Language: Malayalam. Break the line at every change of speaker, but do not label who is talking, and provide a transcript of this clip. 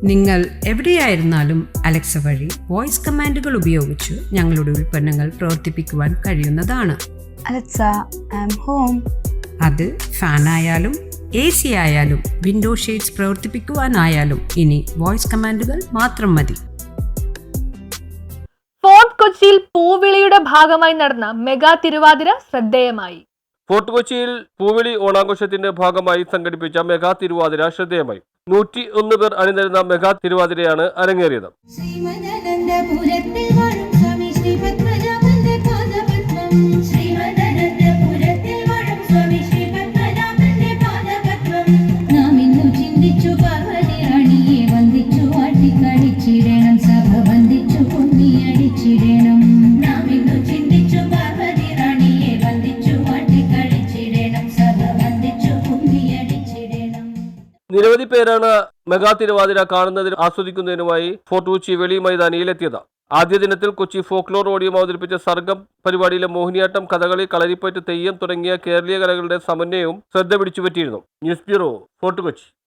നിങ്ങൾ എവിടെയായിരുന്നാലും അലക്സ വഴി വോയിസ് കമാൻഡുകൾ ഉപയോഗിച്ച് ഞങ്ങളുടെ ഉൽപ്പന്നങ്ങൾ പ്രവർത്തിപ്പിക്കുവാൻ കഴിയുന്നതാണ്.
Alexa, I'm home.
അത് ഫാനായാലും AC ആയാലും വിൻഡോ ഷെയ്ഡ്സ് പ്രവർത്തിപ്പിക്കുവാനായാലും ഇനി വോയിസ് കമാൻഡുകൾ മാത്രം മതി.
ഫോർട്ട് കൊച്ചിയിൽ പൂവിളിയുടെ ഭാഗമായി നടന്ന മെഗാ തിരുവാതിര ശ്രദ്ധേയമായി.
ഫോർട്ട് കൊച്ചിയിൽ പൂവിളി ഓണാഘോഷത്തിന്റെ ഭാഗമായി സംഘടിപ്പിച്ച മെഗാ തിരുവാതിര ശ്രദ്ധേയമായി. 101 പേർ അണിനിരുന്ന മെഗാ തിരുവാതിരയാണ് അരങ്ങേറിയത്. നിരവധി പേരാണ് മെഗാ തിരുവാതിര കാണുന്നതിനും ആസ്വദിക്കുന്നതിനുമായി ഫോർട്ട് കൊച്ചി വെളി മൈതാനിയിലെത്തിയത്. ആദ്യ ദിനത്തിൽ കൊച്ചി ഫോക്ലോർ ഓഡിയം അവതരിപ്പിച്ച സർഗം പരിപാടിയിലെ മോഹിനിയാട്ടം, കഥകളി, കളരിപ്പയറ്റ്, തെയ്യം തുടങ്ങിയ കേരളീയ കലകളുടെ സമന്വയവും ശ്രദ്ധ പിടിച്ചുപറ്റിയിരുന്നു. News bureau, Fort Kochi.